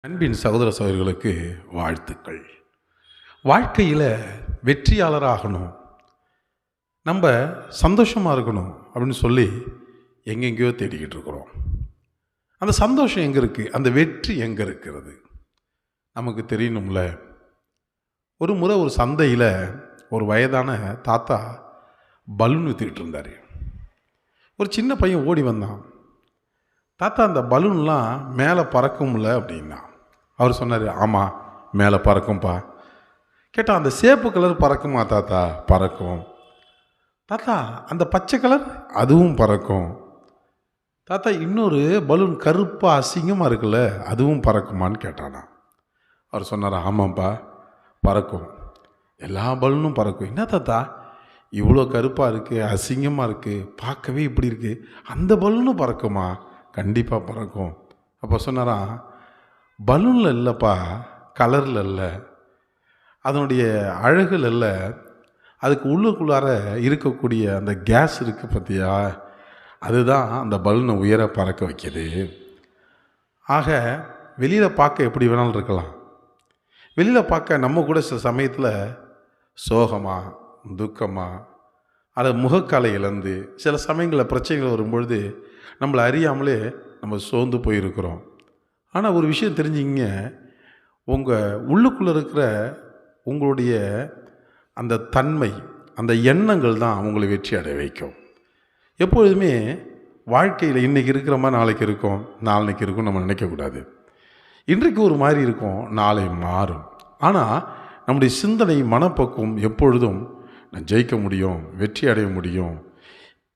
அன்பின் சகோதர சகோதரிகளுக்கு வாழ்த்துக்கள். வாழ்க்கையில் வெற்றியாளராகணும், நம்ம சந்தோஷமாக இருக்கணும் அப்படின்னு சொல்லி எங்கெங்கேயோ தேடிக்கிட்டு இருக்கிறோம். அந்த சந்தோஷம் எங்கே இருக்குது, அந்த வெற்றி எங்கே இருக்கிறது நமக்கு தெரியணும்ல. ஒரு முறை ஒரு சந்தையில் ஒரு வயதான தாத்தா பலூன் விற்றுக்கிட்டு இருந்தார். ஒரு சின்ன பையன் ஓடி வந்தான். தாத்தா, அந்த பலூன்லாம் மேலே பறக்கும்ல அப்படின்னா. அவர் சொன்னார், ஆமாம் மேலே பறக்கும்பா. கேட்டால், அந்த சேப்பு கலர் பறக்குமா தாத்தா? பறக்கும். தாத்தா, அந்த பச்சை கலர்? அதுவும் பறக்கும். தாத்தா, இன்னொரு பலூன் கருப்பாக அசிங்கமாக இருக்குல்ல, அதுவும் பறக்குமான்னு கேட்டானா. அவர் சொன்னார், ஆமாம்ப்பா பறக்கும், எல்லா பலூனும் பறக்கும். என்ன தாத்தா இவ்வளோ கருப்பாக இருக்குது, அசிங்கமாக இருக்குது, பார்க்கவே இப்படி இருக்குது, அந்த பலூனும் பறக்குமா? கண்டிப்பாக பறக்கும். அப்போ சொன்னாராம், பலூனில் இல்லைப்பா, கலரில் இல்லை, அதனுடைய அழகில் இல்லை, அதுக்கு உள்ளுக்குள்ளார இருக்கக்கூடிய அந்த கேஸ் இருக்குது பார்த்தியா, அதுதான் அந்த பலூனை உயர பறக்க வைக்கிது. ஆக வெளியில் பார்க்க எப்படி வேணாலும் இருக்கலாம், வெளியில் பார்க்க நம்ம கூட சில சமயத்தில் சோகமாக துக்கமாக அதை முகக்காலை இழந்து சில சமயங்களில் பிரச்சனைகள் வரும்பொழுது நம்மளை அறியாமலே நம்ம சோர்ந்து போயிருக்கிறோம். ஆனால் ஒரு விஷயம் தெரிஞ்சுங்க, உங்கள் உள்ளுக்குள்ளே இருக்கிற உங்களுடைய அந்த தன்மை, அந்த எண்ணங்கள் தான் உங்களை வெற்றி அடைய வைக்கும். எப்பொழுதுமே வாழ்க்கையில் இன்றைக்கி இருக்கிற மாதிரி நாளைக்கு இருக்கும், நாளைக்கு இருக்கும் நம்ம நினைக்கக்கூடாது. இன்றைக்கு ஒரு மாதிரி இருக்கும், நாளை மாறும். ஆனால் நம்முடைய சிந்தனை மனப்பக்குவம் எப்பொழுதும் நான் ஜெயிக்க முடியும், வெற்றி அடைய முடியும்,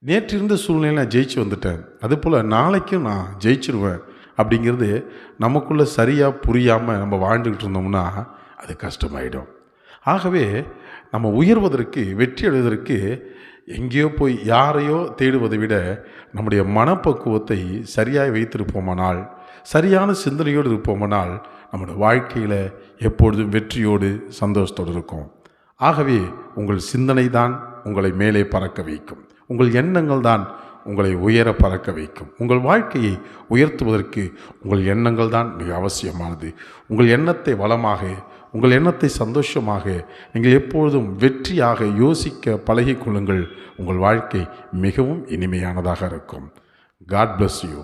நேற்று இருந்த சூழ்நிலையில் நான் ஜெயிச்சு வந்துட்டேன், அதுபோல் நாளைக்கும் நான் ஜெயிச்சிருவேன் அப்படிங்கிறது நமக்குள்ளே சரியாக புரியாமல் நம்ம வாழ்ந்துக்கிட்டு இருந்தோம்னா அது கஷ்டமாயிடும். ஆகவே நம்ம உயர்வதற்கு, வெற்றி அடைவதற்கு எங்கேயோ போய் யாரையோ தேடுவதை விட நம்முடைய மனப்பக்குவத்தை சரியாக வைத்திருப்போமானால், சரியான சிந்தனையோடு இருப்போமானால் நம்முடைய வாழ்க்கையில் எப்பொழுதும் வெற்றியோடு சந்தோஷத்தோடு இருக்கும். ஆகவே உங்கள் சிந்தனை தான் உங்களை மேலே பறக்க வைக்கும், உங்கள் எண்ணங்கள் தான் உங்களை உயர பறக்க வைக்கும். உங்கள் வாழ்க்கையை உயர்த்துவதற்கு உங்கள் எண்ணங்கள் தான் மிக அவசியமானது. உங்கள் எண்ணத்தை வளமாக, உங்கள் எண்ணத்தை சந்தோஷமாக, நீங்கள் எப்பொழுதும் வெற்றியாக யோசிக்க பழகிக்கொள்ளுங்கள். உங்கள் வாழ்க்கை மிகவும் இனிமையானதாக இருக்கும். God bless you.